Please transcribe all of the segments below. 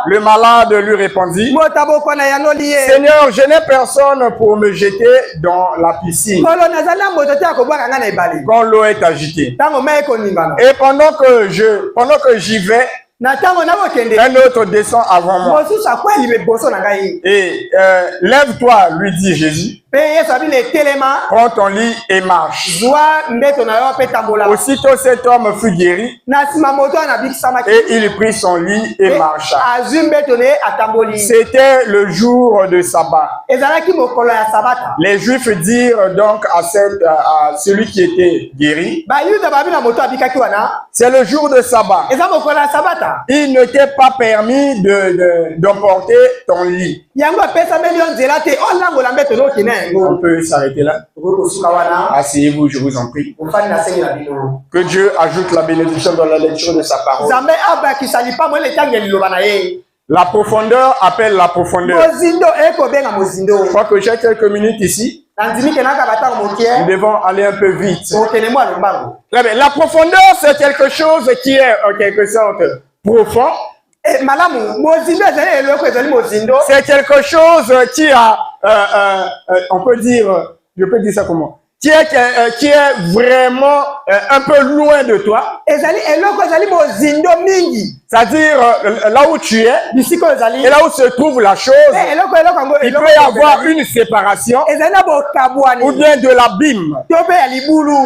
Le malade lui répondit, Seigneur, je n'ai personne pour me jeter dans la piscine quand l'eau est agitée. Et pendant que j'y vais, un autre descend avant moi. Et lève-toi, lui dit Jésus. Prends ton lit et marche. Aussitôt cet homme fut guéri et il prit son lit et marcha. C'était le jour de sabbat. Les Juifs dirent donc à celui qui était guéri, c'est le jour de sabbat. Il ne t'est pas permis d'emporter ton lit. On peut s'arrêter là. Asseyez-vous, je vous en prie. Que Dieu ajoute la bénédiction dans la lecture de sa parole. La profondeur appelle la profondeur. Je crois que j'ai quelques minutes ici. Nous devons aller un peu vite. Très bien. La profondeur, c'est quelque chose qui est en quelque sorte profond. C'est quelque chose qui a, on peut dire, je peux dire ça comment? Qui est vraiment un peu loin de toi. C'est-à-dire là où tu es et là où se trouve la chose, il peut y avoir une séparation ou bien de l'abîme.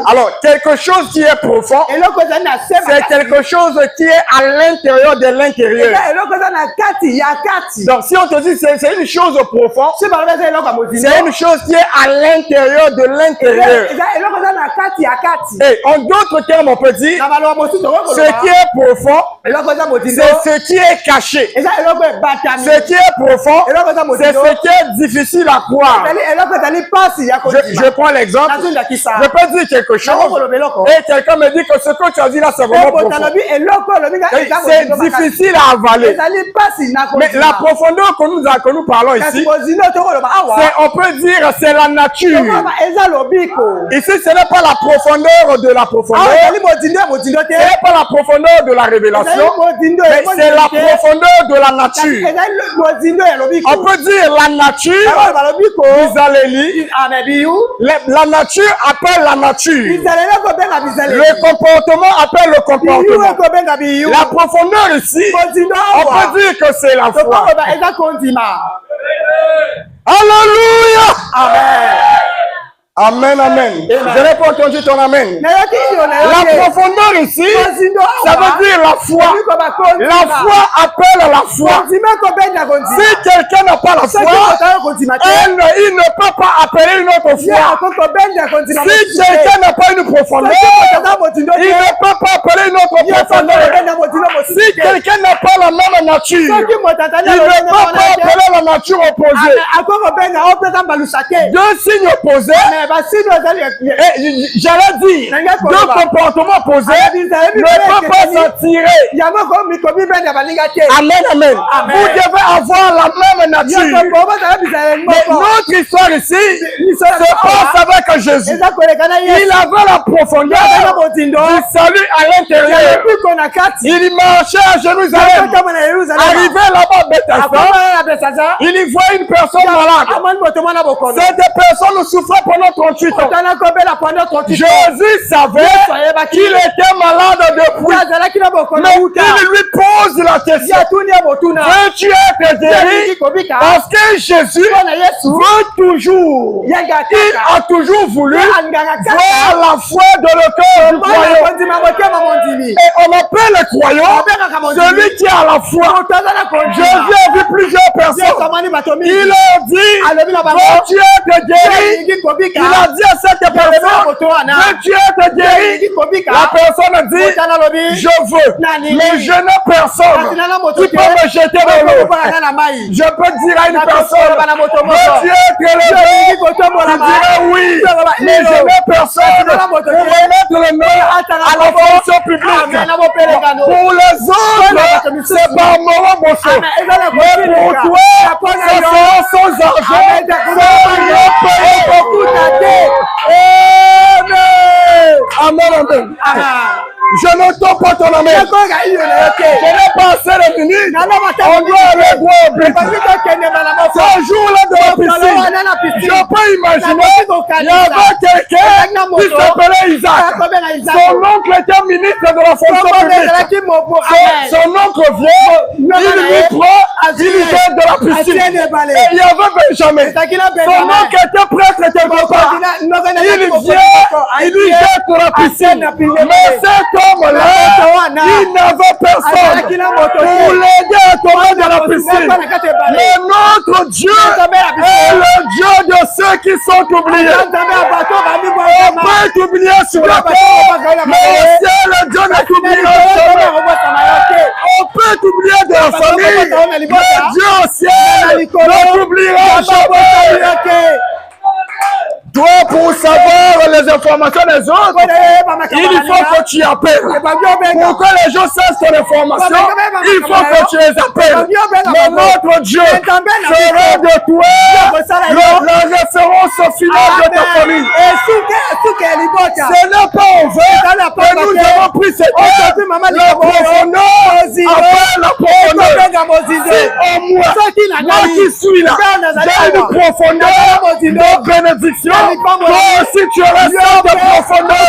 Alors, quelque chose qui est profond, c'est quelque chose qui est à l'intérieur de l'intérieur. Donc, si on te dit c'est une chose profonde, c'est une chose qui est à l'intérieur de l'intérieur. Et en d'autres termes, on peut dire ce qui est profond, c'est ce qui est caché. Ce qui est profond, c'est ce qui est difficile à croire. Je prends l'exemple. Je peux dire quelque chose et quelqu'un me dit que ce que tu as dit là, c'est vraiment profond. C'est difficile à avaler. Mais la profondeur que nous parlons ici, on peut dire c'est la nature. Ici, ce n'est pas la profondeur de la profondeur. Ce n'est pas la profondeur de la révélation. Mais c'est la profondeur de la nature. On peut dire la nature. La nature appelle la nature. Le comportement appelle le comportement. La profondeur ici, on peut dire que c'est la foi. Alléluia. Amen. Amen, amen. Je n'ai pas entendu ton amen. La profondeur ici, ça veut dire la foi. La foi appelle la foi. Si quelqu'un n'a pas la foi, il ne peut pas appeler une autre foi. Si quelqu'un n'a pas une profondeur, il ne peut pas appeler une autre profondeur. Si quelqu'un n'a pas la même nature, il ne peut pas appeler la nature opposée. Deux signes opposés. J'allais dire, deux comportements opposés ne peuvent pas s'attirer. Amen, amen. Vous devez avoir la même nature. Mais notre histoire ici se passe avec Jésus. Il avait la profondeur du salut à l'intérieur. Il marchait à Jérusalem. Arrivé là-bas, Bethesda, il y voit une personne malade. Cette personne souffrait pendant 38 ans. Jésus savait qu'il était malade depuis. Mais il lui pose la question. Veux-tu être guéri? Parce que Jésus veut toujours. Il a toujours voulu voir la foi dans le cœur du croyant. Et on appelle le croyant celui qui a la foi. Jésus a vu plusieurs personnes. Il leur dit, veux-tu être guéri? Il a dit à cette personne, veux-tu être guéri? La personne dit, je veux, mais je n'ai personne qui peut me jeter dans l'eau. Je peux dire à une personne, veux-tu être élevé? Tu dirais oui, mais je n'ai personne pour remettre le nom à la fonction publique. Pour les autres, c'est par Moron Bosso. Mais pour toi, ça sera sans argent, sans rien payer pour tout à terre. Amen, amen. Je n'entends pas ton amen. Je n'ai pas assez de minutes. On doit aller droit au but. Ce jour-là de la piscine, je peux imaginer, il y avait quelqu'un qui s'appelait Isaac. Son oncle était ministre de la fonction publique. Son oncle vient, il lui prend, il lui jette de la piscine. Et il y avait Benjamin. Son oncle était prêtre quelque part. Il vient, il lui jette de la piscine. Mais cet homme-là, il n'avait personne pour l'aider à tomber dans la piscine. Mais notre Dieu est le Dieu de ceux qui sont oubliés. On peut t'oublier sur la terre, mais au ciel, Dieu ne t'oubliera jamais. On peut t'oublier de la famille, mais Dieu au ciel ne t'oubliera jamais. Toi, pour savoir les informations des autres, il faut que tu appelles. Pour que les gens sachent ton information, il faut que tu les appelles. Mais notre Dieu fera de toi la référence finale de ta famille. Ce n'est pas en vain que nous avons pris cette terre. La profondeur après la profondeur. Si au moins, moi qui suis là, j'ai une profondeur de bénédiction. Toi aussi tu auras cette profondeur.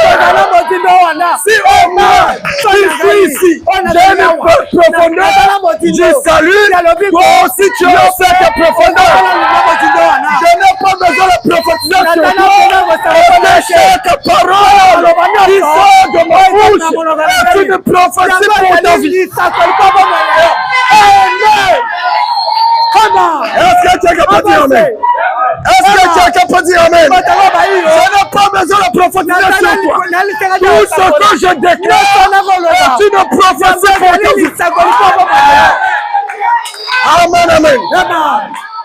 Si au moins tu suis ici, j'ai une profondeur du salut, toi aussi tu auras cette profondeur. Je n'ai pas besoin de prophétiser sur toi. Et chaque parole qui sort de ma bouche est une prophétie pour ta vie. Est-ce que tu es capable de dire amen? Est-ce que tu es capable de dire amen? Je n'ai pas besoin de prophétiser sur toi. Tout ce que je déclare est une prophétie pour ta vie. Amen, amen.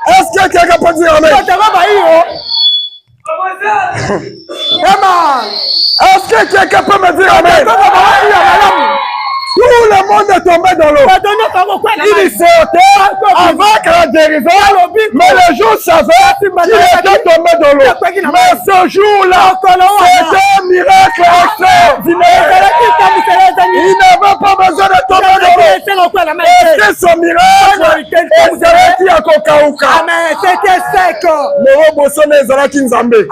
Est-ce que tu es capable de dire amen? Est-ce que tu es capable de dire amen? Tout le monde est tombé dans l'eau. Il sortait avec la dérision, mais le jour savaient qu'il était tombé dans l'eau. Mais ce jour-là, c'était un miracle extraordinaire. Il n'avait pas besoin de tomber dans l'eau. Et c'est son miracle. Et c'est qui a kokauka. Amen. C'était sec.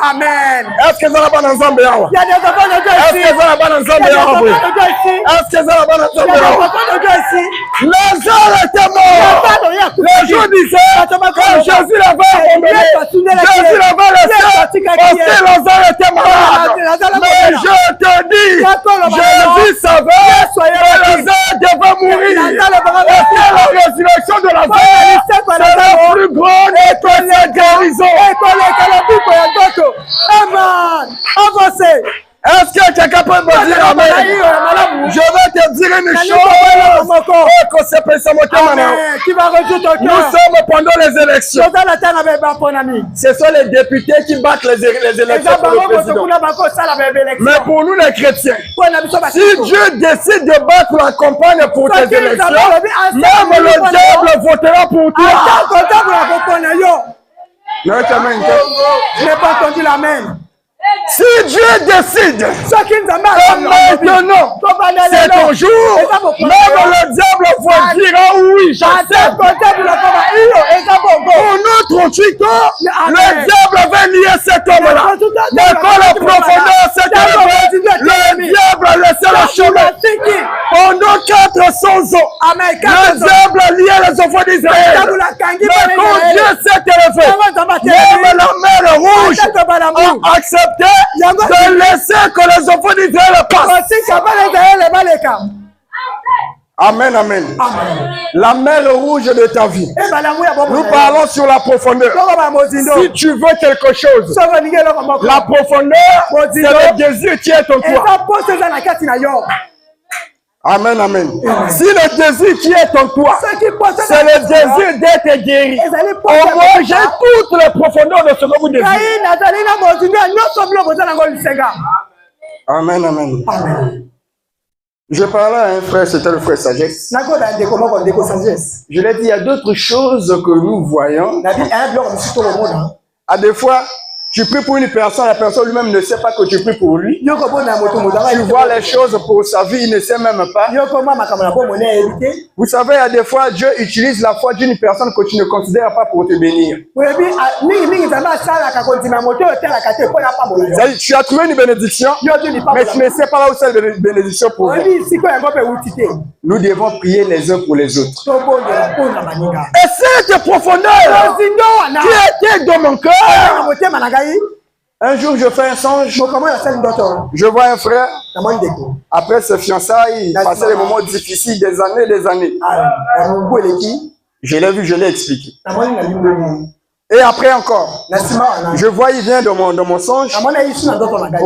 Amen. Est-ce que ça va dans Zambé? Est-ce que ça va dans Zambé? Est-ce que ça va dans Zambé? Lazare était mort. Les gens disaient que Jésus l'avait abandonné. Jésus l'avait laissé parce que Lazare était malade. Mais je te dis, Jésus savait que Lazare devait mourir. Et c'est la résurrection de Lazare. C'est la plus grande que la guérison. Amen. Avancez. Est-ce que tu es capable de dire amen? Je vais te dire une chose. Nous sommes pendant les élections. Ce sont les députés qui battent les élections pour le président. Mais pour nous les chrétiens, si Dieu décide de battre la campagne pour tes élections, même le diable votera pour toi. Je n'ai pas entendu l'amen. Si Dieu décide que maintenant c'est ton jour, même le diable dira oui, j'accepte. Pour nous 38 ans, le diable avait lié cet homme-là. Mais quand la profondeur s'est élevée, le diable a laissé le chemin. Pendant 400 ans, le diable a lié les enfants d'Israël. Mais quand Dieu s'est élevé, même la mer rouge a accepté de laisser que les enfants d'Israël passent. Amen, amen. La mer rouge de ta vie. Nous parlons sur la profondeur. Si tu veux quelque chose, la profondeur, c'est le désir qui est en toi. Amen, amen. Si le désir qui est en toi, c'est le désir d'être guéri. Au moins, j'ai toutes les profondeurs de ce que vous désirez. Amen, amen. Je parlais à un frère, c'était le frère Sagesse. Je lui ai dit, il y a d'autres choses que nous voyons. À des fois, Tu pries pour une personne, la personne lui-même ne sait pas que tu pries pour lui. Tu vois les choses pour sa vie, il ne sait même pas. Vous savez, il y a des fois, Dieu utilise la foi d'une personne que tu ne considères pas pour te bénir. Tu as trouvé une bénédiction, mais tu ne sais pas là où c'est la bénédiction pour vous. Nous devons prier les uns pour les autres. Et cette profondeur qui était dans mon cœur. Un jour, je fais un songe. Je vois un frère. Après ses fiançailles, il passait des moments difficiles, des années. Je l'ai vu, je l'ai expliqué. Et après encore, je vois, il vient dans mon songe. On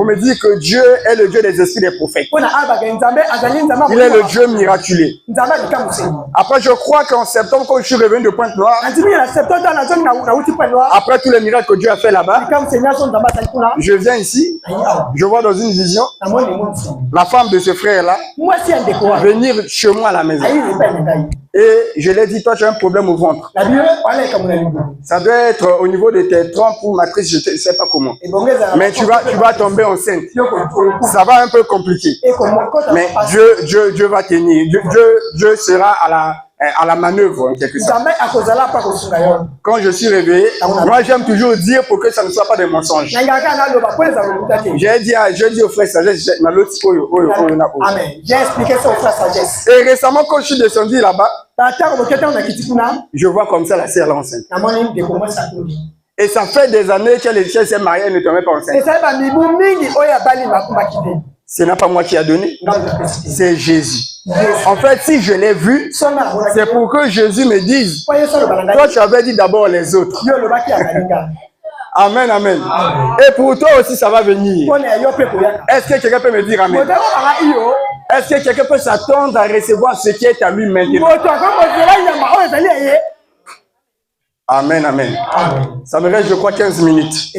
me dit que Dieu est le Dieu des esprits des prophètes. Il est le Dieu miraculé. Après, je crois qu'en septembre, quand je suis revenu de Pointe-Noire, après tous les miracles que Dieu a fait là-bas, je viens ici, je vois dans une vision la femme de ce frère-là venir chez moi à la maison. Et je lui ai dit, toi, tu as un problème au ventre. Ça doit être au niveau de tes trompes ou matrice, je ne sais pas comment. Mais tu vas tomber enceinte. Ça va un peu compliqué. Mais Dieu va tenir. Dieu sera à la manœuvre en quelque sorte. Quand je suis réveillé, moi j'aime toujours dire pour que ça ne soit pas des mensonges. J'ai dit au frère Sagesse, j'ai expliqué ça au frère Sagesse. Et récemment, quand je suis descendu là-bas, je vois comme ça la sœur là enceinte. Et ça fait des années qu'elle s'est mariée, elle ne tombait pas enceinte. Ce n'est pas moi qui a donné, c'est Jésus. En fait, si je l'ai vu, c'est pour que Jésus me dise, toi tu avais dit d'abord les autres. Amen, amen. Et pour toi aussi, ça va venir. Est-ce que quelqu'un peut me dire amen? Est-ce que quelqu'un peut s'attendre à recevoir ce qui est à lui maintenant? Amen, amen. Ça me reste, je crois, 15 minutes.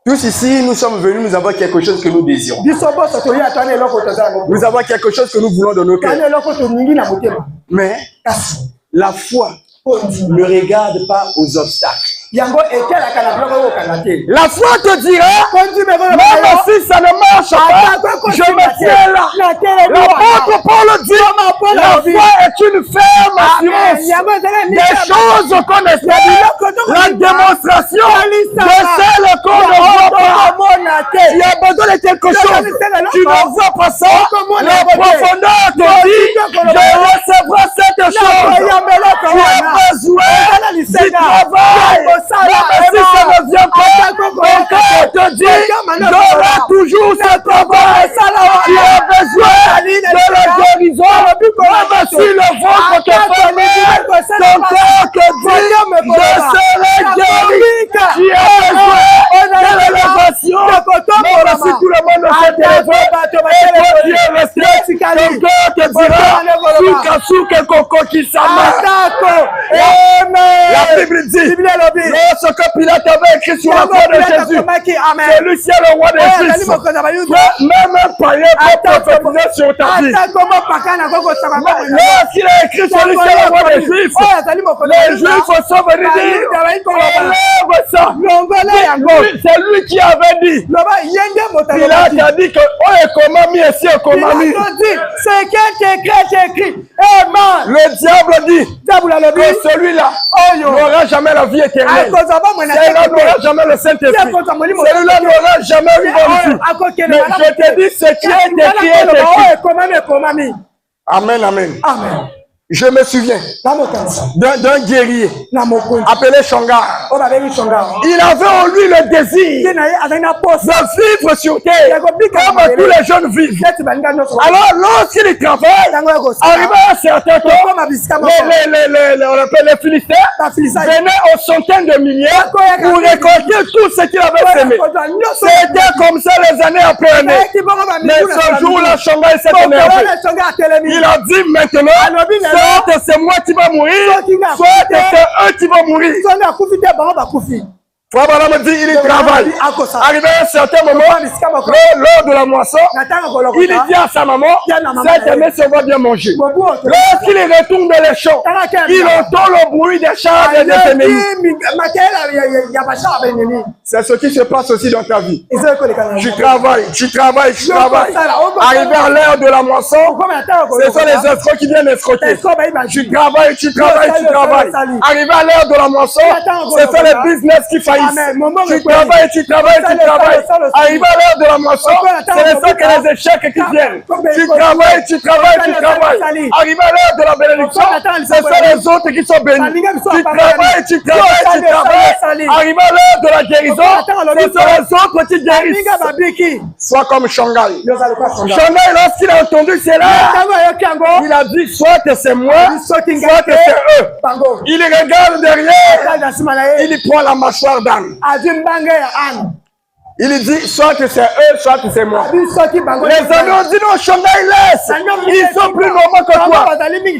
Tous ici, nous sommes venus, nous avons quelque chose que nous désirons. Nous avons quelque chose que nous voulons dans nos cœurs. Mais la foi ne regarde pas aux obstacles. La foi te dira, même si ça ne marche pas, je me tiens là. L'apôtre Paul dit, la foi est une ferme assurance des choses qu'on espère, la démonstration de celles qu'on ne voit pas. Tu as besoin de quelque chose, tu ne vois pas ça, la profondeur te dit, je recevrai cette chose. Tu as besoin du travail. Même si ça ne vient pas, mon cœur te dit, j'aurai toujours ce travail. Tu as besoin de la guérison. Même si le ventre te fait mal, ton cœur te dit, je serai guéri. Tu as besoin de l'élévation. Même si tout le monde s'est élevé, et que Dieu est resté, ton cœur te dira, Souka Koko Kisama. La Bible dit, ce que Pilate avait écrit sur la croix de Jésus, c'est lui qui est le roi des Juifs. Même un païen peut prophétiser sur ta vie. Lorsqu'il a écrit celui qui est le roi des Juifs, les Juifs sont venus dire, élève ça. C'est lui qui avait dit. Pilate a dit que c'est écrit. Le diable dit que celui-là n'aura jamais la vie éternelle. Celui-là n'aura jamais le Saint-Esprit. Celui-là n'aura jamais eu bonne. Mais je te dis ce qui est écrit est écrit. Amen, amen. Je me souviens d'un guerrier appelé Shangar. Il avait en lui le désir de vivre sur terre comme tous les jeunes vivent. Alors lorsqu'il travaille, arrivé à un certain temps, les Philistins venaient aux centaines de milliers pour récolter tout ce qu'il avait semé. C'était comme ça les années après années. Mais ce jour-là, Shangar s'est énervé. Il a dit maintenant, soit c'est moi qui va mourir, soit c'est eux qui vont mourir. Frère Branham dit il travaille. Arrivé à un certain moment, lors de la moisson, il dit à sa maman, cette année, ça va bien manger. Lorsqu'il retourne dans les champs, il entend le bruit des chars et des ennemis. C'est ce qui se passe aussi dans ta vie. Tu travailles. Arrivé à l'heure de la moisson, ce sont les escrocs qui viennent escroquer. Tu travailles. Arrivé à l'heure de la moisson, ce sont les business qui faillissent. Tu travailles. Arrivé à l'heure de la moisson, c'est les que les échecs qui viennent. Tu travailles. Arrivé à l'heure de la bénédiction, ce sont les autres qui sont bénis. Tu travailles. Arrivé à l'heure de la guérison, ce sont les autres qui guérissent. Sois comme Shanghai. Shanghai, lorsqu'il a entendu cela, il a dit soit que c'est moi, soit que c'est eux. Il regarde derrière, il prend la mâchoire d'âne. Il dit soit que c'est eux, soit que c'est moi. Les amis ont dit non, Shanghai laisse. Ils sont plus normaux que toi.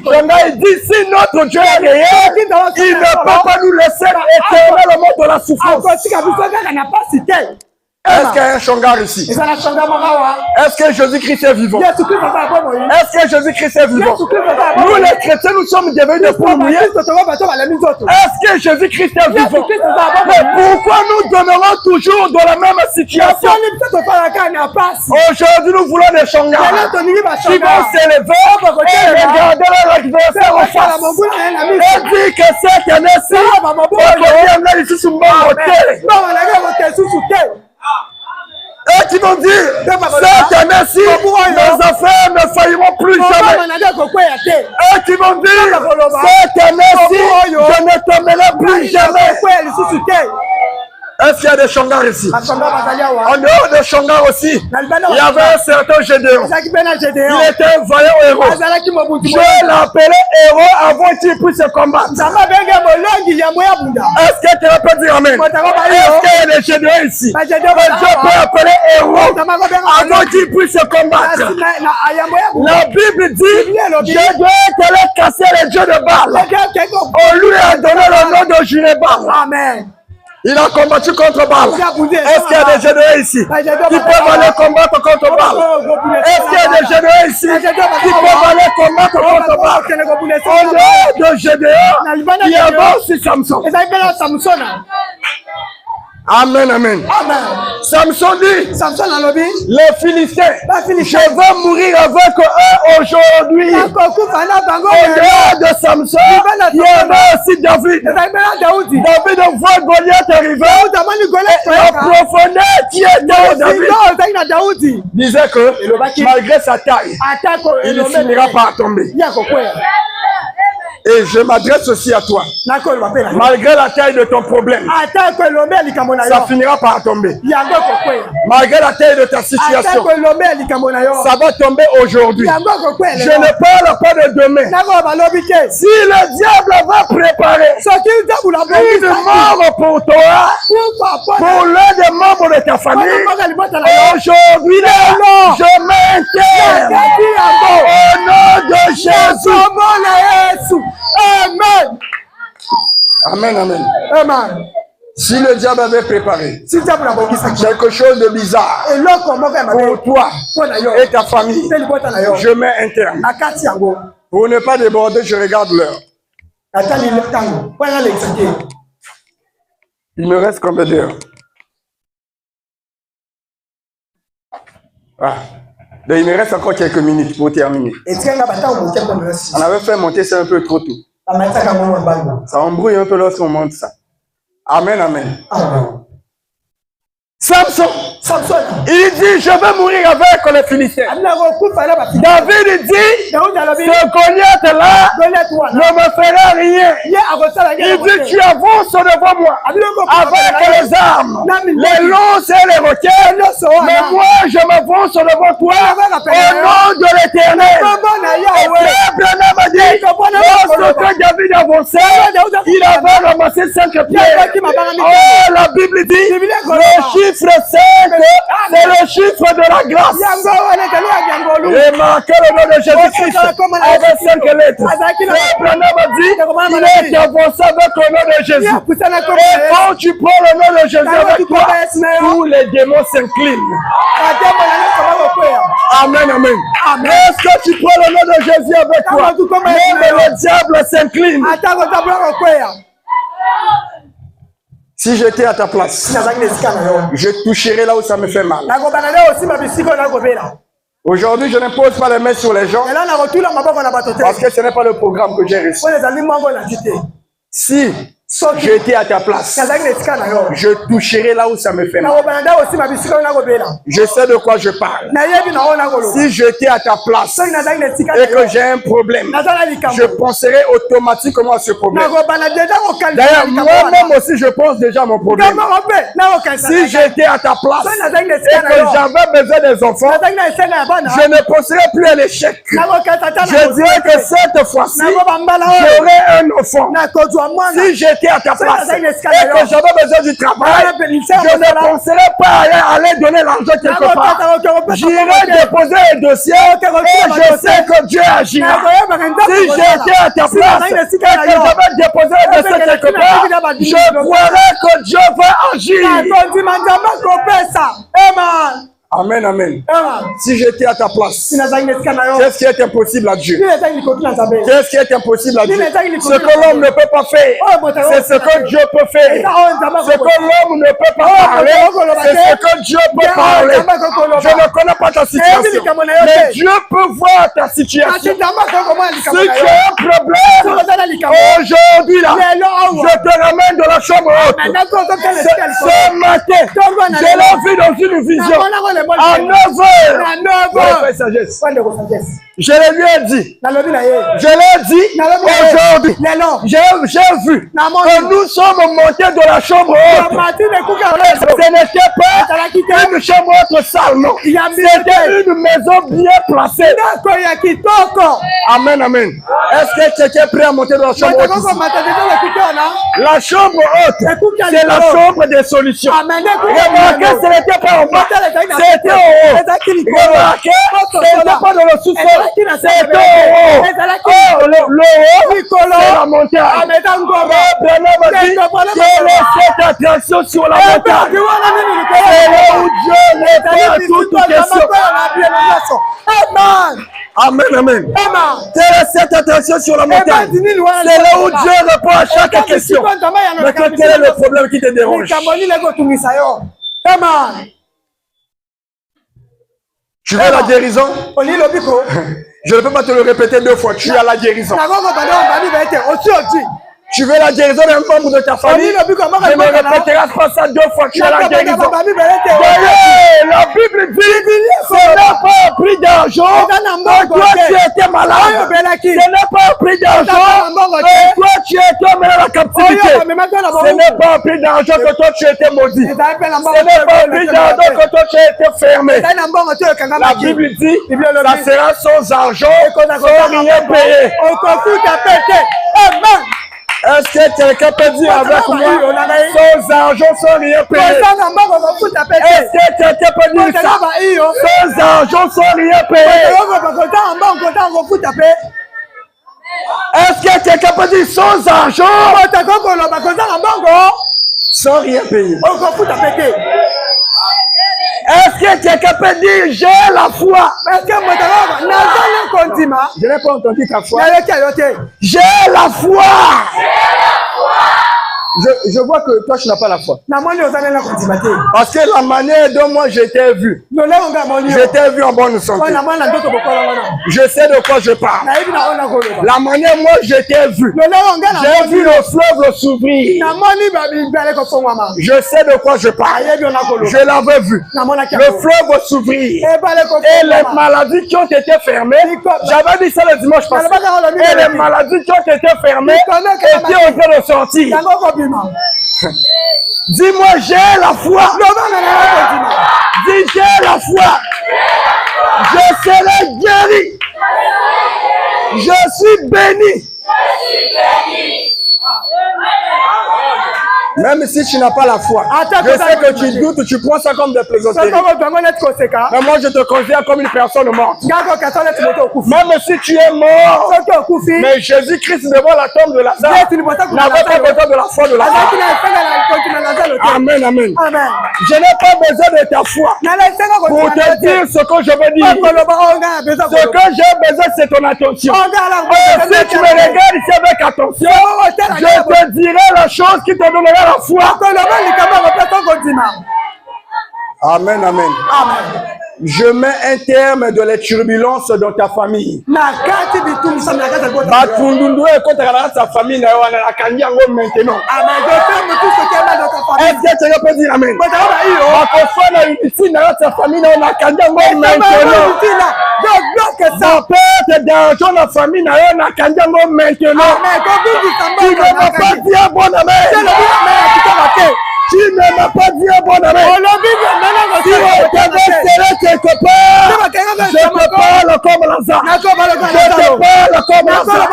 Shanghai dit si notre Dieu est réel, il ne peut pas nous laisser éternellement dans la souffrance. Est-ce qu'il y a un Shanghai ici? Est-ce que Jésus-Christ est vivant? Est-ce que Jésus-Christ est vivant? Nous les chrétiens, nous sommes devenus des poules mouillées. Est-ce que Jésus-Christ est vivant? Mais pourquoi nous demeurons toujours dans la même situation? Aujourd'hui, nous voulons des Shanghai qui vont s'élever et regarder leur adversaire en face. Et dire que cette année-ci, on va ici sous mon côté. Et qui vont dire, cette année-ci, nos affaires ne failliront plus jamais. Et qui vont dire, cette année-ci, je ne tomberai plus jamais. Est-ce qu'il y a des Shanghai ici? En dehors des Shanghai aussi, il y avait un certain Gédéon. Il était un vaillant héros. Je l'appelais héros avant qu'il puisse se combattre. Est-ce que tu peux dire amen? Est-ce qu'il y a des Gédéons ici? Je peux appeler héros avant qu'il puisse se combattre. La Bible dit, je dois aller casser les dieux de Baal. On lui a donné le nom de Jurébal. Amen. Il a combattu contre Baal. Est-ce qu'il y a des Gédéons ici qui peuvent aller combattre contre Baal? Est-ce qu'il y a des Gédéons ici qui peuvent aller combattre contre Baal? Au dehors de Gédéon, il y avait aussi Samson. Amen, amen. Samson dit, les Philistins, je vais mourir avec eux aujourd'hui. Au dehors de Samson, il y avait aussi David. David voit Goliath arriver. La profondeur qui est dans David disait que malgré sa taille, il ne finira pas à tomber. Et je m'adresse aussi à toi. Malgré la taille de ton problème, ça finira par tomber. Malgré la taille de ta situation, ça va tomber aujourd'hui. Je ne parle pas de demain. Si le diable va préparer une mort pour toi, pour l'un des membres de ta famille, aujourd'hui, je m'interne au nom de Jésus. Amen. Amen, amen. Amen. Si le diable avait préparé quelque chose de bizarre pour toi et ta famille, je mets un terme. Pour ne pas déborder, je regarde l'heure. Il me reste combien d'heures? Donc il me reste encore quelques minutes pour terminer. On avait fait monter ça un peu trop tôt. Ça embrouille un peu lorsqu'on monte ça. Amen, amen. Samson, il dit, je vais mourir avec les Philistins. David dit, ce Goliath là ne me fera rien. Il dit, tu avances devant moi avec les armes, les lances et les roquettes. Mais moi, je m'avance devant toi au nom de l'Éternel. Et Frère Branham a dit, lorsque David d'avancer, il avait ramassé 5 pierres. Oh, la Bible dit, le chiffre 5, c'est le chiffre de la grâce. Et marqué le nom de Jésus-Christ avec 5 lettres. Branham a dit, il est avancé avec le nom de Jésus. Et quand tu prends le nom de Jésus avec toi, tous les démons s'inclinent. Amen, amen. Est-ce que tu prends le nom de Jésus avec toi? Même le diable s'incline. Si j'étais à ta place, je toucherais là où ça me fait mal. Aujourd'hui, je ne pose pas les mains sur les gens parce que ce n'est pas le programme que j'ai reçu. Si j'étais à ta place, je toucherai là où ça me fait mal. Je sais de quoi je parle. Si j'étais à ta place et que j'ai un problème, je penserai automatiquement à ce problème. D'ailleurs, moi-même aussi, je pense déjà à mon problème. Si j'étais à ta place et que j'avais besoin des enfants, je ne penserai plus à l'échec. Je dirais que cette fois-ci, j'aurai un enfant. Si j'étais à ta place et que j'avais besoin du travail, je ne penserais pas à aller donner l'argent quelque part. J'irai déposer un dossier et je sais que Dieu agira. Si j'étais à ta place et que j'avais déposé un dossier quelque part, je croirais que Dieu va agir. Amen, amen. Si j'étais à ta place, qu'est-ce qui est impossible à Dieu? Qu'est-ce qui est impossible à Dieu? Ce que l'homme ne peut pas faire, c'est ce que Dieu peut faire. Ce que l'homme ne peut pas parler, c'est ce que Dieu peut parler. Je ne connais pas ta situation, mais Dieu peut voir ta situation. Si tu as un problème, aujourd'hui là, je te ramène de la chambre haute. Ce matin, je l'ai vu dans une vision. À 9h, sagesse. Je lui ai dit, aujourd'hui, j'ai vu que nous sommes montés de la chambre haute. Ce n'était pas une chambre haute sale, non. C'était une maison bien placée. Amen, amen. Est-ce que tu es prêt à monter de la chambre haute ici? La chambre haute, c'est la chambre des solutions. Remarquez, ce n'était pas en bas, c'était en haut. Remarquez, ce n'était pas dans le sous-sol. C'est le haut. C'est la montagne. Branham a dit, quelle est cette attention sur la montagne? C'est là où Dieu répond à toute question. Amen, amen. Quelle est cette attention sur la montagne? C'est là où Dieu répond à chaque question. Mais quel est le problème qui te dérange? Tu veux la guérison? Je ne peux pas te le répéter 2 fois. Tu as la guérison. Tu veux la guérison d'un membre de ta famille? Je ne répéterai pas ça 2 fois. Tu as la guérison. La Bible dit, ce n'est pas un prix d'argent. Toi, tu étais malade. Ce n'est pas un prix d'argent. Toi, tu étais malade à la captivité. Ce n'est pas un prix d'argent que toi, tu étais maudit. Ce n'est pas un prix d'argent que toi, tu étais fermé. La Bible dit, ça sera sans argent, sans rien payer. Est-ce que quelqu'un peut dire avec moi, sans argent, sans rien payer? Est-ce que quelqu'un peut dire ça? Sans argent, sans rien payer. Est-ce que quelqu'un peut dire sans argent, sans rien payer? Est-ce que quelqu'un peut dire j'ai la foi? Je n'ai pas entendu ta foi. J'ai la foi. Je vois que toi, tu n'as pas la foi. Parce que la manière dont moi j'étais vu en bonne santé. Je sais de quoi je parle. La manière moi j'étais vu. J'ai vu le fleuve s'ouvrir. Je sais de quoi je parle. Je l'avais vu. Le fleuve s'ouvrir. Et les maladies qui ont été fermées. J'avais dit ça le dimanche passé. Et les maladies qui ont été fermées étaient en train de sortir. Dis-moi, j'ai la foi. Dis, j'ai la foi. Je serai guéri. Je suis béni. Même si tu n'as pas la foi, je sais que tu doutes, tu prends ça comme des plaisanteries. Mais moi, je te considère comme une personne morte. Même si tu es mort, mais Jésus-Christ devant la tombe de Lazare n'avait pas besoin de la foi de Lazare. Amen, amen. Je n'ai pas besoin de ta foi pour te dire ce que je veux dire. Ce que j'ai besoin, c'est ton attention. Si tu me regardes ici avec attention, je te dirai la chose qui te donnera la foi. Amen, amen. Je mets un terme de les turbulences dans ta famille. Est-ce que tu peux dire amen? Tu ne m'as pas dit un bon amen. Si on devait serrer quelque part, je te parle comme Lazare. Je te parle comme Lazare.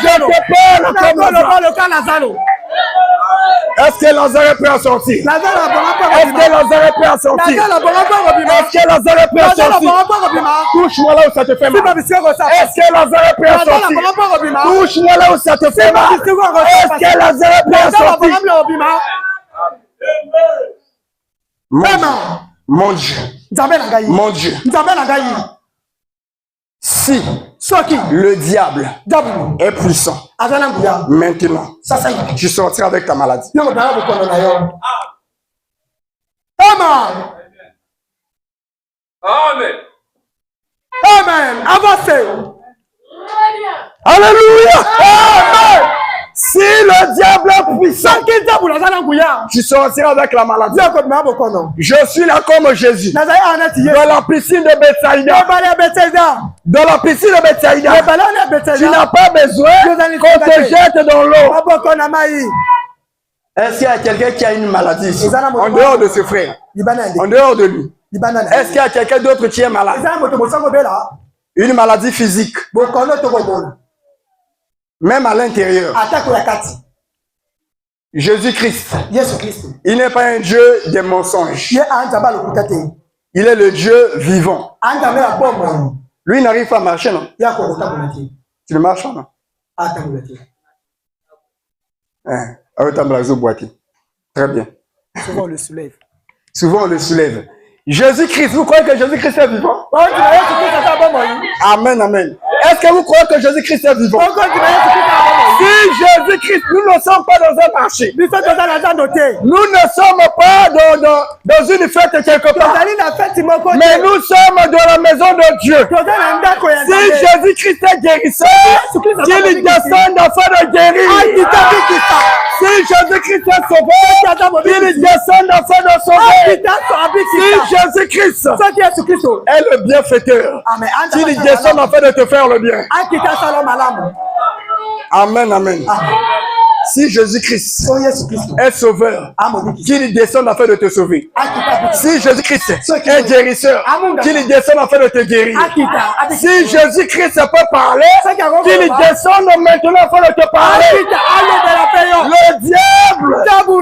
Je te parle comme Lazare. Est-ce que Lazare est prêt à sortir? Est-ce que Lazare est prêt à sortir? Est-ce que Lazare est prêt à sortir? Touche-moi là où ça te fait mal. Est-ce que Lazare est prêt à sortir? Touche-moi là où ça te fait mal. Est-ce que Lazare est prêt à sortir? Mon Dieu, mon Dieu, si le diable est puissant, maintenant, tu sortiras avec ta maladie. Amen. Amen. Avancez. Alléluia. Amen. Si le diable est puissant, tu sortiras avec la maladie. Je suis là comme Jésus. Dans la piscine de Bethsaïda. Dans la piscine de Bethsaïda. Tu n'as pas besoin qu'on te jette dans l'eau. Est-ce qu'il y a quelqu'un qui a une maladie ici? En dehors de ce frère. En dehors de lui. Est-ce qu'il y a quelqu'un d'autre qui est malade? Une maladie physique. Même à l'intérieur. Jésus-Christ, il n'est pas un Dieu des mensonges. Il est le Dieu vivant. Lui, il n'arrive pas à marcher, non? Tu ne marches pas, non? Très bien. Souvent on le soulève. Souvent on le soulève. Jésus-Christ, vous croyez que Jésus-Christ est vivant? Amen, amen. Est-ce que vous croyez que Jésus-Christ est vivant? Si Jésus-Christ, nous ne sommes pas dans un marché. Nous ne sommes pas dans une fête quelque part. Mais nous sommes dans la maison de Dieu. Si Jésus-Christ est guérisseur, qu'il descende afin de guérir. Si Jésus-Christ est sauveur, qu'il descende afin de sauver. Si Jésus-Christ est le bienfaiteur, qu'il descende afin de te faire le bien. Amen, amen. Si Jésus-Christ est sauveur, qu'il descende afin de te sauver. Si Jésus-Christ est guérisseur, qu'il descende afin de te guérir. Si Jésus-Christ peut parler, qu'il descende maintenant afin de te parler. Le diable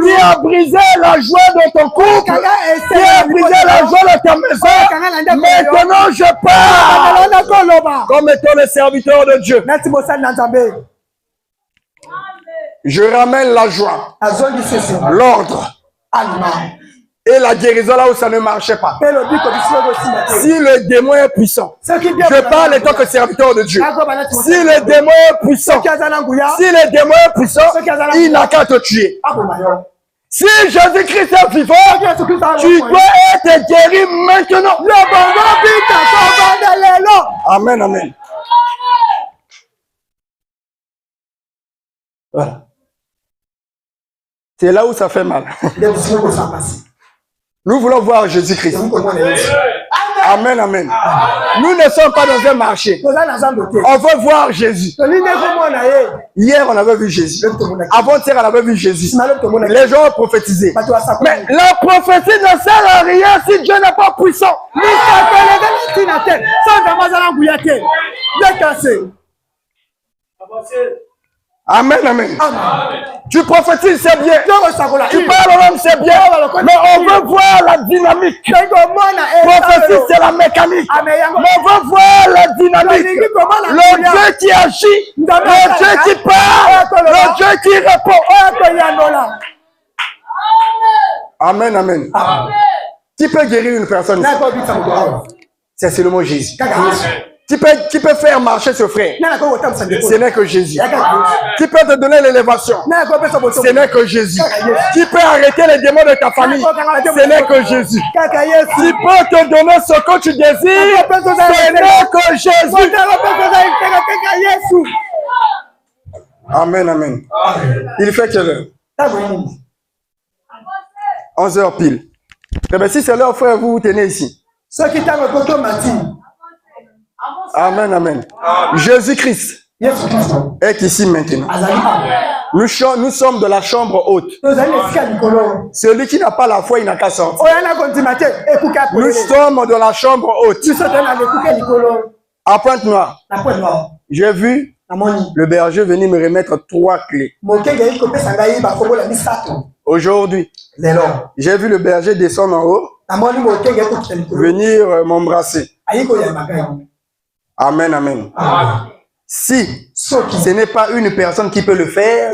qui a brisé la joie de ton couple, qui a brisé la joie de ta maison, maintenant je parle comme étant le serviteur de Dieu. Je ramène la joie, l'ordre et la guérison là où ça ne marchait pas. Si le démon est puissant, je parle en tant que serviteur de Dieu. Si le démon est puissant, il n'a qu'à te tuer. Si Jésus-Christ est vivant, tu dois être guéri maintenant. Amen, amen. Voilà. C'est là où ça fait mal. Nous voulons voir Jésus-Christ. Amen, amen. Nous ne sommes pas dans un marché. On veut voir Jésus. Hier, on avait vu Jésus. Avant-hier, on avait vu Jésus. Les gens ont prophétisé. Mais la prophétie ne sert à rien si Dieu n'est pas puissant. Amen, amen. Tu prophétises, c'est bien. Tu parles au homme, c'est bien. Mais on veut voir la dynamique. Prophétie, c'est la mécanique. Mais on veut voir la dynamique. Le Dieu qui agit, le Dieu qui parle, le Dieu qui répond. Amen, amen. Qui peut guérir une personne? C'est seulement Jésus. Qui peut faire marcher ce frère? Ce n'est que Jésus. Qui peut te donner l'élévation? Ce n'est que Jésus. Qui peut arrêter les démons de ta famille? Ce n'est que Jésus. Qui peut te donner ce que tu désires? Ce n'est que Jésus. Amen, amen. Il fait quelle heure? 11h pile. Mais si c'est l'heure, frère, vous vous tenez ici. Amen, amen. Jésus-Christ est ici maintenant. Nous sommes de la chambre haute. Celui qui n'a pas la foi, il n'a qu'à sortir. Nous sommes de la chambre haute. À Pointe-Noire, j'ai vu le berger venir me remettre 3 clés. Aujourd'hui, j'ai vu le berger descendre en haut, venir m'embrasser. Amen, amen. Si ce n'est pas une personne qui peut le faire,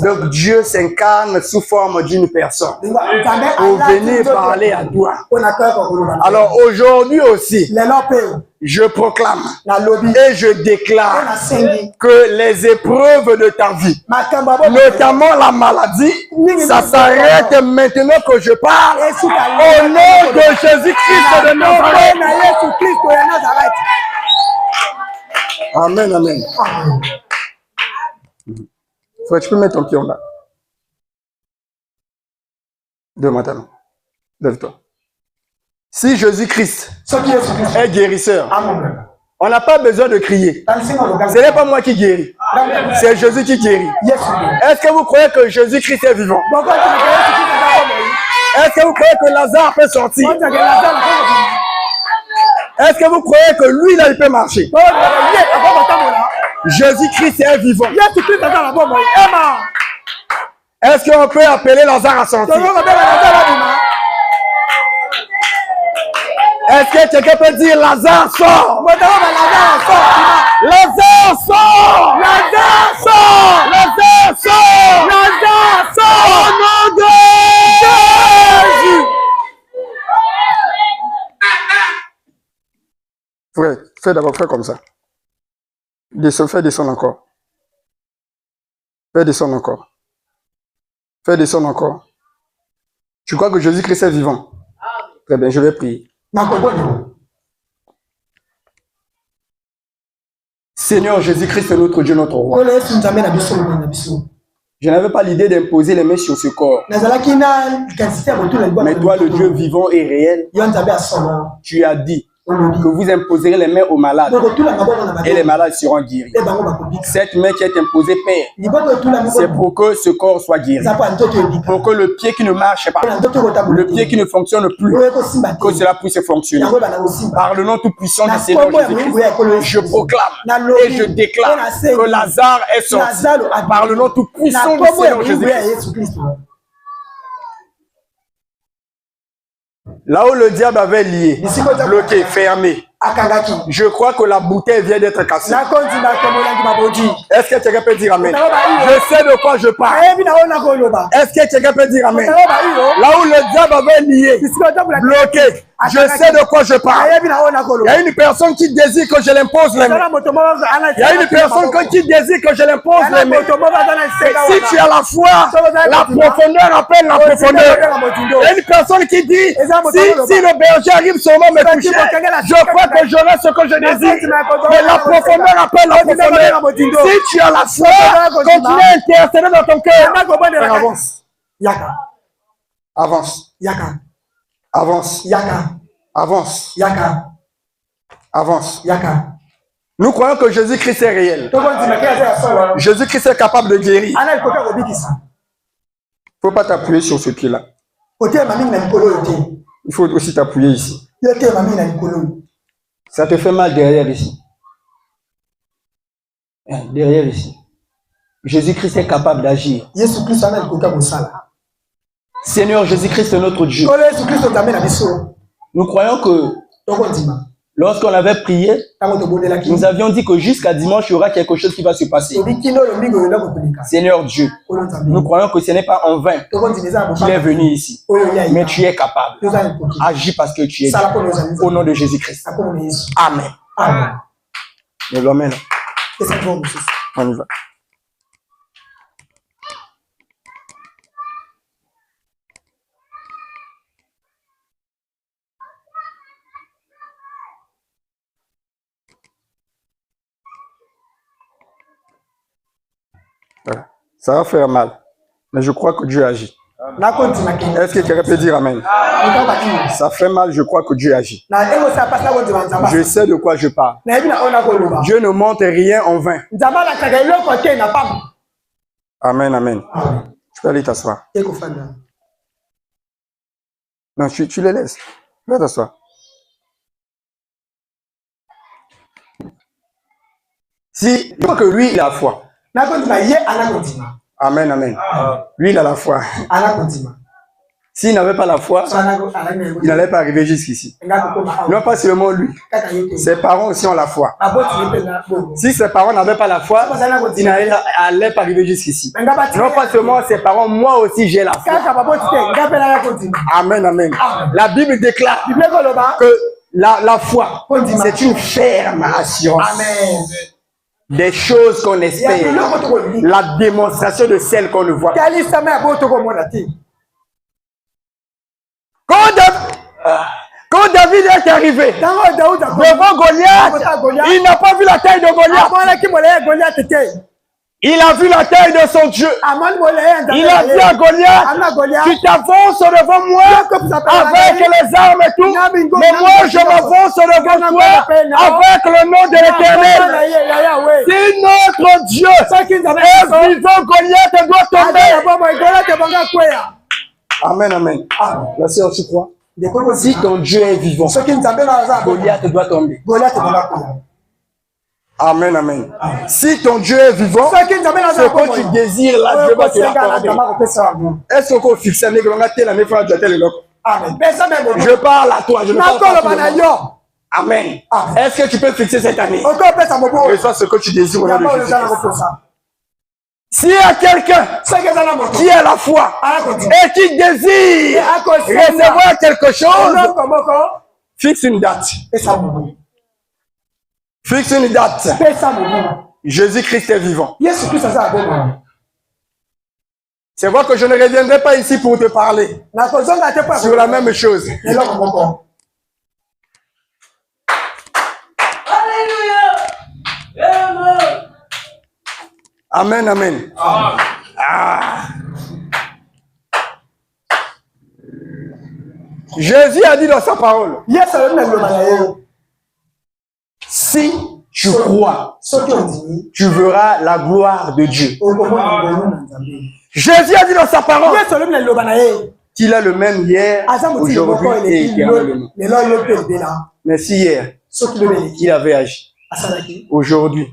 donc Dieu s'incarne sous forme d'une personne pour venir parler à toi. Alors aujourd'hui aussi, je proclame et je déclare que les épreuves de ta vie, notamment la maladie, ça s'arrête maintenant que je parle au nom de Jésus-Christ de Nazareth. Amen, amen. Frère, tu peux mettre ton pied en bas. Demande ta main. Lève-toi. Si Jésus-Christ est guérisseur, on n'a pas besoin de crier. Ce n'est pas moi qui guéris. C'est Jésus qui guérit. Est-ce que vous croyez que Jésus-Christ est vivant? Est-ce que vous croyez que Lazare peut sortir? Est-ce que vous croyez que lui, là, il peut marcher? Jésus-Christ est vivant. Est-ce qu'on peut appeler Lazare à sortir? Est-ce que quelqu'un peut dire Lazare sort? Lazare sort! Lazare sort! Lazare sort! Lazare sort! Au nom de Jésus! Frère, fais d'abord, fais comme ça. Fais descendre encore. Fais descendre encore. Fais descendre encore. Tu crois que Jésus-Christ est vivant? Très bien, je vais prier. Seigneur Jésus-Christ, notre Dieu, notre roi. Je n'avais pas l'idée d'imposer les mains sur ce corps. Mais toi, le Dieu vivant et réel, tu as dit que vous imposerez les mains aux malades et les malades seront guéris. Cette main qui est imposée, Père, c'est pour que ce corps soit guéri, pour que le pied qui ne marche pas, le pied qui ne fonctionne plus, que cela puisse fonctionner. Par le nom tout puissant du Seigneur Jésus-Christ, je proclame et je déclare que Lazare est sorti par le nom tout puissant du Seigneur Jésus-Christ. Là où le diable avait lié, bloqué, fermé, je crois que la bouteille vient d'être cassée. Est-ce que quelqu'un peut dire amen? Je sais de quoi je parle. Est-ce que quelqu'un peut dire amen? Là où le diable avait lié, bloqué, je sais de quoi je parle. Il y a une personne qui désire que je l'impose les mains. Il y a une personne qui désire que je l'impose les mains. Si tu as la foi, la profondeur appelle la profondeur. Il y a une personne qui dit, si le berger arrive seulement me toucher, je crois que j'aurai ce que je désire. Mais la profondeur appelle la profondeur. Si tu as la foi, continue à intercéder dans ton cœur. Avance. Yaka. Avance. Yaka. Avance. Yaka. Avance. Yaka. Avance. Yaka. Nous croyons que Jésus-Christ est réel. Jésus-Christ est capable de guérir. Il ne faut pas t'appuyer sur ce pied-là. Il faut aussi t'appuyer ici. Ça te fait mal derrière ici. Derrière ici. Jésus-Christ est capable d'agir. Seigneur Jésus-Christ est notre Dieu. Nous croyons que lorsqu'on avait prié, nous avions dit que jusqu'à dimanche, il y aura quelque chose qui va se passer. Seigneur Dieu, nous croyons que ce n'est pas en vain qu'il est venu ici. Mais tu es capable. Agis parce que tu es Dieu. Au nom de Jésus-Christ. Amen. Amen. Amen. On y va. Voilà. Ça va faire mal, mais je crois que Dieu agit. Est-ce que quelqu'un peut dire Amen? Ça fait mal, je crois que Dieu agit. Je sais de quoi je parle. Dieu ne montre rien en vain. Amen, amen. Tu peux aller t'asseoir. Non, tu les laisses. Va t'asseoir. Si, je crois que lui, il a la foi. Amen, amen. Lui, il a la foi. S'il n'avait pas la foi, il n'allait pas arriver jusqu'ici. Non pas seulement lui. Ses parents aussi ont la foi. Si ses parents n'avaient pas la foi, il n'allait pas arriver jusqu'ici. Non pas seulement ses parents, moi aussi j'ai la foi. Amen, amen. La Bible déclare que la foi, c'est une ferme assurance. Amen. Des choses qu'on espère, la démonstration de celles qu'on ne voit pas. Quand David est arrivé devant Goliath, il n'a pas vu la taille de Goliath. Il a vu la taille de son Dieu. Il a dit à Goliath, tu t'avances devant moi avec les armes et tout, mais moi je m'avance devant toi avec le nom de l'Éternel. Si notre Dieu est vivant, Goliath doit tomber. Amen, amen. La sœur, tu crois? Si ton Dieu est vivant, Goliath doit tomber. Amen, amen. Si ton Dieu est vivant, ce que tu désires, là, Dieu va te l'accorder. Est-ce qu'on fixe un nègre, on a tel année, frère, tu as tel loc. Je parle à toi, je ne parle pas à toi. Amen. Est-ce que tu peux fixer cette année? Reçois ce que tu désires au nom de Jésus-Christ. S'il y a quelqu'un qui a la foi et qui désire recevoir quelque chose, fixe une date. Fixe une date. Jésus-Christ est vivant. C'est vrai que je ne reviendrai pas ici pour te parler sur la même chose. Amen, amen. Jésus a dit dans sa parole, si tu crois, tu verras la gloire de Dieu. Jésus a dit dans sa parole qu'il est le même hier, aujourd'hui et éternellement. Mais si hier, il avait agi, aujourd'hui,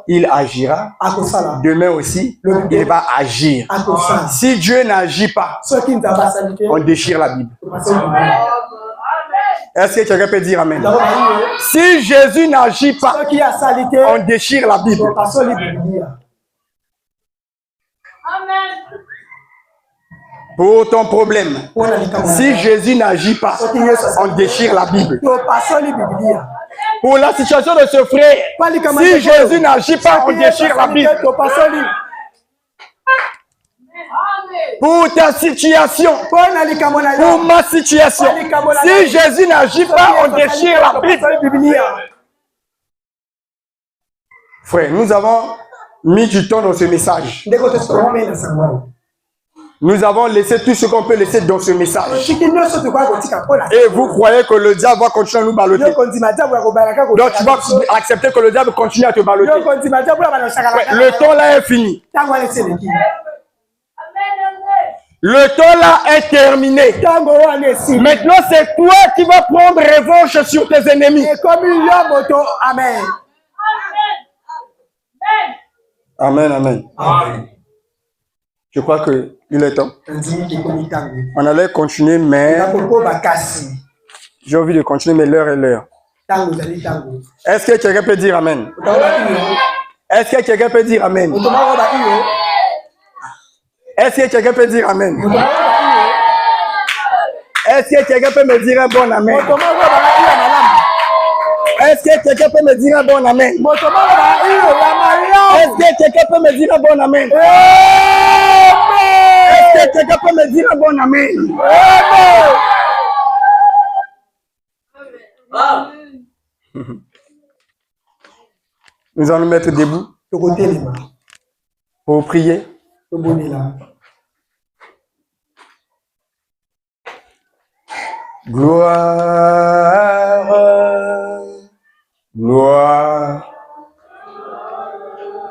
il agira. Demain aussi, il va agir. Si Dieu n'agit pas, on déchire la Bible. Est-ce que quelqu'un peut dire Amen? Si Jésus n'agit pas, on déchire la Bible. Pour ton problème, si Jésus n'agit pas, on déchire la Bible. Pour la situation de ce frère, si Jésus n'agit pas, on déchire la Bible. Pour ta situation, pour ma situation, si Jésus n'agit pas, on déchire la Bible. Frère, nous avons mis du temps dans ce message. Nous avons laissé tout ce qu'on peut laisser dans ce message. Et vous croyez que le diable va continuer à nous balloter. Donc tu vas accepter que le diable continue à te balloter. Le temps là est fini. Le temps là est terminé. Maintenant c'est toi qui vas prendre revanche sur tes ennemis. Amen, amen. Je crois qu'il est temps. On allait continuer, mais j'ai envie de continuer, mais l'heure est l'heure. Est-ce que quelqu'un peut dire amen? Est-ce que quelqu'un peut dire amen? Est-ce que quelqu'un peut dire amen? Est-ce que quelqu'un peut me dire un bon amen? Est-ce que quelqu'un peut me dire un bon amen? Est-ce que quelqu'un peut me dire un bon amen? Est-ce que quelqu'un peut me dire un bon amen? Nous allons nous mettre debout pour prier. Gloire, gloire,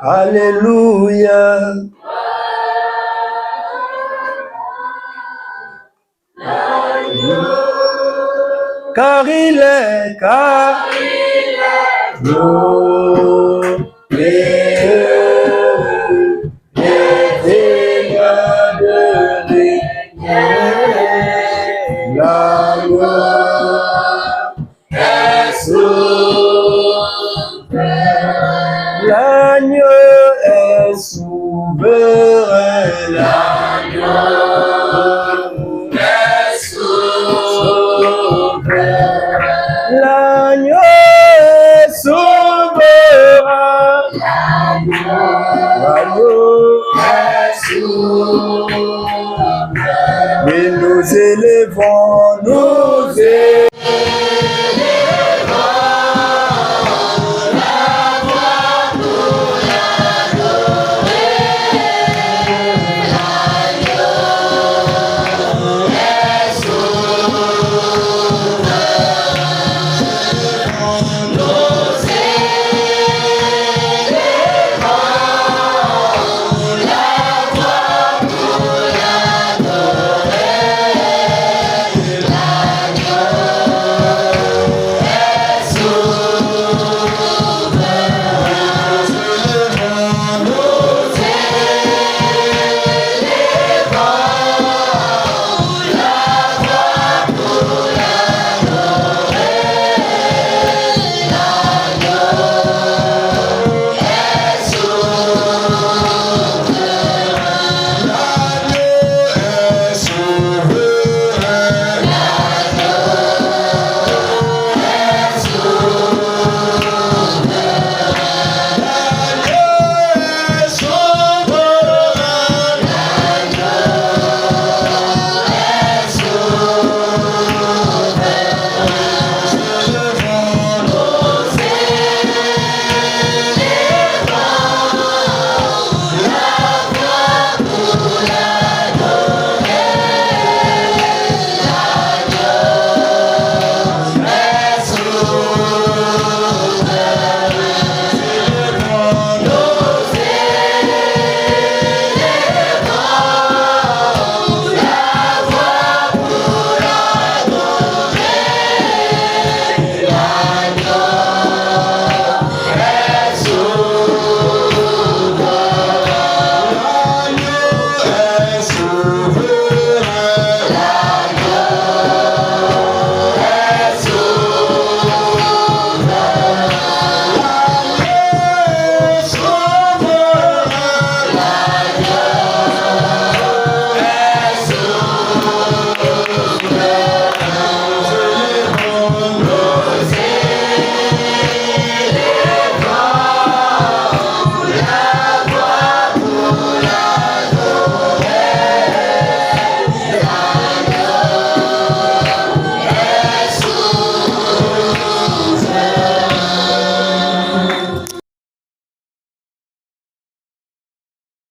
alléluia. Car il est glorieux et digne de régner. La gloire est souveraine. L'agneau est souverain. L'agneau est souverain. L'agneau est souverain. L'agneau est souverain. Et nous élevons